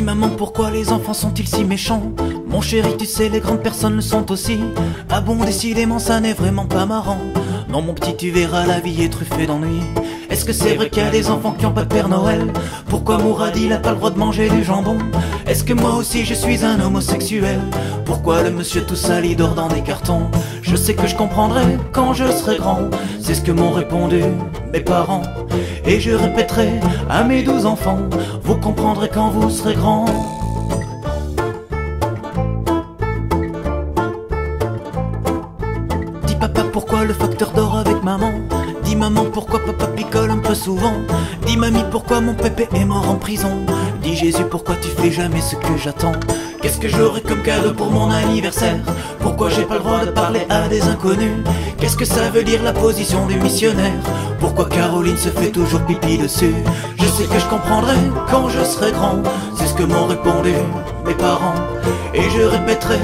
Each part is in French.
Dis maman, pourquoi les enfants sont-ils si méchants? Mon chéri, tu sais, les grandes personnes le sont aussi. Ah bon, décidément, ça n'est vraiment pas marrant. Non mon petit, tu verras, la vie est truffée d'ennuis. Est-ce que c'est vrai qu'il y a des enfants qui ont pas de Père Noël? Pourquoi Mourad il a pas le droit de manger du jambon? Est-ce que moi aussi je suis un homosexuel? Pourquoi le monsieur tout sale dort dans des cartons? Je sais que je comprendrai quand je serai grand. C'est ce que m'ont répondu mes parents. Et je répéterai à mes 12 enfants: vous comprendrez quand vous serez grands. Dis papa, pourquoi le facteur dort avec maman? Dis maman, pourquoi papa picole un peu souvent? Dis mamie, pourquoi mon pépé est mort en prison? Dis Jésus, pourquoi tu fais jamais ce que j'attends? Qu'est-ce que j'aurai comme cadeau pour mon anniversaire? Pourquoi j'ai pas le droit de parler à des inconnus? Qu'est-ce que ça veut dire la position du missionnaire? Pourquoi Caroline se fait toujours pipi dessus? Je sais que je comprendrai quand je serai grand. C'est ce que m'ont répondu mes parents. Et je répéterai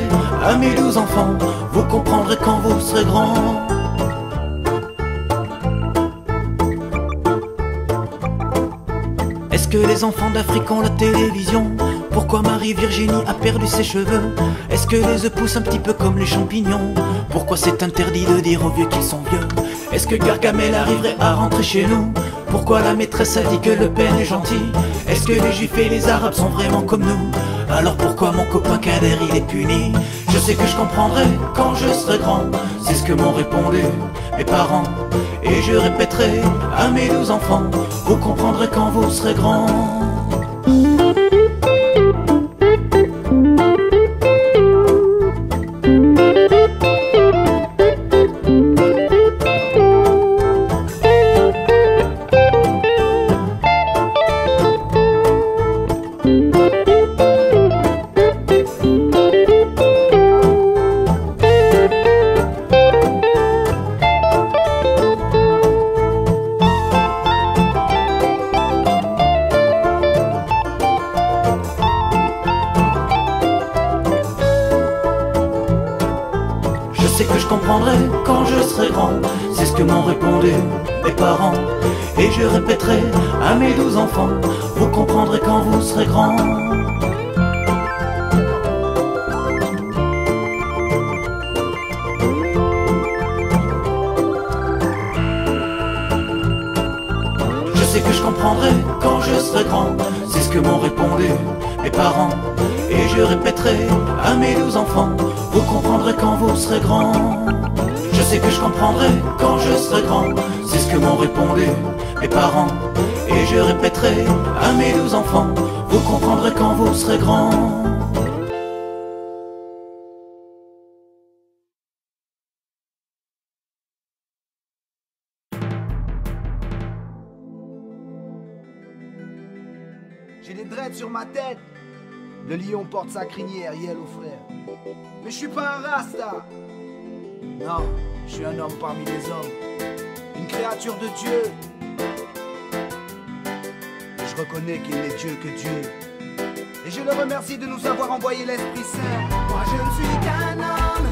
à mes 12 enfants: vous comprendrez quand vous serez grands. Est-ce que les enfants d'Afrique ont la télévision? Pourquoi Marie-Virginie a perdu ses cheveux? Est-ce que les œufs poussent un petit peu comme les champignons? Pourquoi c'est interdit de dire aux vieux qu'ils sont vieux? Est-ce que Gargamel arriverait à rentrer chez nous? Pourquoi la maîtresse a dit que le père est gentil? Est-ce que les juifs et les arabes sont vraiment comme nous? Alors pourquoi mon copain Kader il est puni? Je sais que je comprendrai quand je serai grand. C'est ce que m'ont répondu mes parents. Et je répéterai à mes 12 enfants: vous comprendrez quand vous serez grands. Je sais que je comprendrai quand je serai grand. C'est ce que m'ont répondu mes parents. Et je répéterai à mes 12 enfants: vous comprendrez quand vous serez grands. Je sais que je comprendrai quand je serai grand. C'est ce que m'ont répondu mes parents. Et je répéterai à mes 12 enfants: vous comprendrez quand vous serez grands. Je sais que je comprendrai quand je serai grand. C'est ce que m'ont répondu mes parents. Et je répéterai à mes 12 enfants: vous comprendrez quand vous serez grands. J'ai des dreads sur ma tête. Le lion porte sa crinière, yellow frère. Mais je suis pas un rasta. Non, je suis un homme parmi les hommes. Une créature de Dieu. Et je reconnais qu'il n'est Dieu que Dieu. Et je le remercie de nous avoir envoyé l'Esprit Saint. Moi je ne suis qu'un homme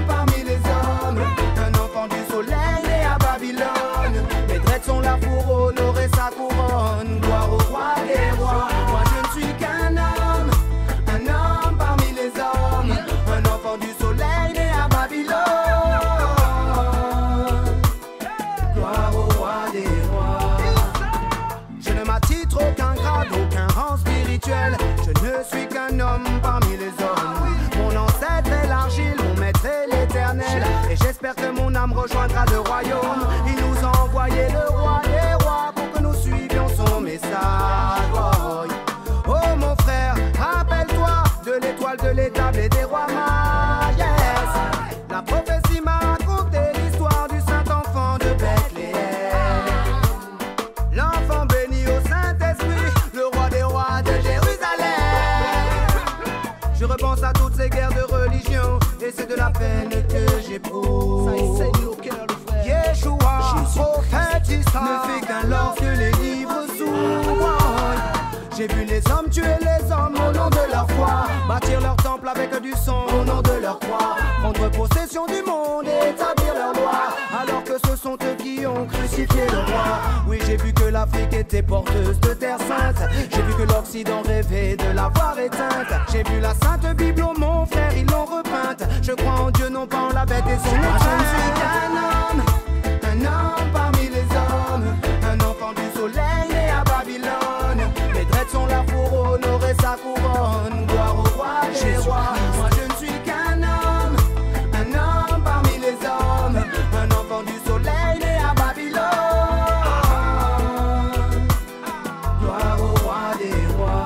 parmi les hommes. Un enfant du soleil né à Babylone. Mes dreads sont là pour honorer sa couronne. Gloire au roi des rois. Moi je ne suis qu'un homme parmi les hommes. Un enfant du soleil né à Babylone. Gloire au roi des rois. Je ne m'attitre aucun grade, aucun rang spirituel. Je ne suis qu'un homme parmi les hommes. Mon ancêtre est l'argile, mon maître est l'éternel. Et j'espère que mon âme rejoindra le royaume. Il nous a envoyé le roi des rois pour que nous suivions son message. Oh mon frère, rappelle-toi de l'étoile de l'étable et des rois mages. La prophétie m'a raconté l'histoire du saint enfant de Bethléem. L'enfant béni au Saint-Esprit, le roi des rois de Jérusalem. Je repense à toutes ces guerres de religion et c'est de la peine que j'éprouve. Ça enseigne au cœur le frère. Yeshua, prophète Issa, ne fait qu'un lorsque les livres s'ouvrent. J'ai vu les hommes tuer les hommes au nom de leur foi, bâtir leur temple avec du sang au nom de leur croix, prendre possession du monde et établir leur loi, alors que ce sont eux qui ont crucifié crucifier le roi. Oui, j'ai vu que l'Afrique était porteuse de terre sainte. J'ai vu que l'Occident rêvait de l'avoir éteinte. J'ai vu la Sainte Bible, oh mon frère, ils l'ont repeinte. Je crois en Dieu, non pas en la bête et son étreinte. Je ne suis qu'un homme parmi les hommes, un enfant du soleil né à Babylone. Mes dreads sont là pour honorer sa couronne. Gloire au roi des rois. Moi je ne suis qu'un homme parmi les hommes, un enfant du soleil né à Babylone. Gloire au roi des rois.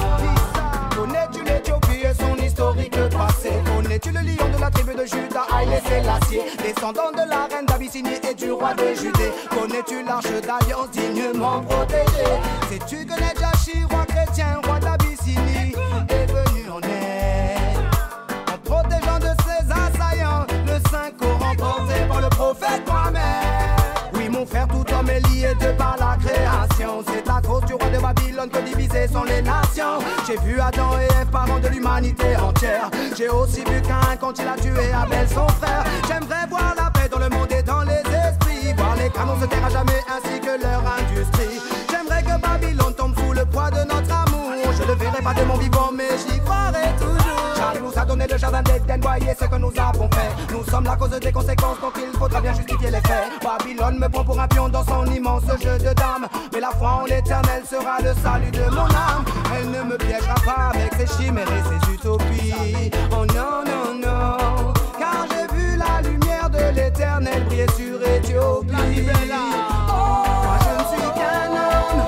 Connais-tu l'Éthiopie et son historique passé? Connais-tu le lion de la tribu de Juda, Haïlé Sélassié, descendant de la reine d'Abyssinie et du roi de Judée? Connais-tu l'arche d'alliance dignement protégée? Sais-tu que Nedjachi, roi chrétien, roi d'Abyssinie, est venu en aide en protégeant de ses assaillants le Saint Coran porté par le prophète Mohammed? Oui mon frère, tout homme est lié de par la création. C'est à cause du roi de Babylone que divisées sont les nations. J'ai vu Adam et Ève, parents de l'humanité entière. J'ai aussi vu Caïn quand il a tué Abel son frère. J'aimerais voir la paix dans le monde et dans les esprits, voir les canons se taire à jamais ainsi que leur industrie. J'aimerais que Babylone tombe sous le poids de notre amour. Je le verrai pas de mon vivant mais j'y croirai toujours. Charlie nous a donné le jardin d'Éden, voyez ce que nous avons fait. Nous sommes la cause des conséquences donc il faudra bien justifier les faits. Babylone me prend pour un pion dans son immense jeu de dames, mais la foi en l'éternel sera le salut de mon âme. Elle ne me piégera pas avec ses chimères et ses utopies. Oh non, non, non, car j'ai vu la lumière de l'éternel briller sur Éthiopie. Moi je ne suis qu'un homme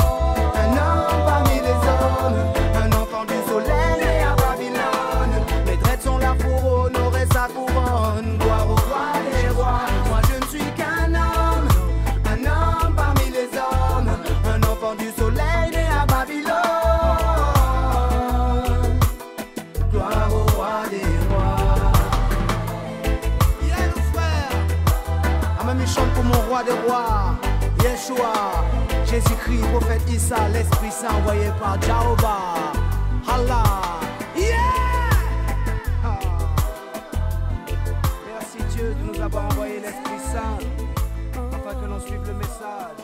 parmi les hommes, un enfant du soleil né à Babylone. Mes dreads sont là pour honorer sa couronne. Gloire au roi des rois. Moi je ne suis qu'un homme parmi les hommes, un enfant du soleil né à Babylone. Gloire au roi des rois. Yeah, le frère, ah même il chante pour mon roi des rois, Yeshua, Jésus-Christ, prophète Issa, l'Esprit Saint envoyé par Jéhovah. Allah, yeah! Merci Dieu de nous avoir envoyé l'Esprit Saint afin que l'on suive le message.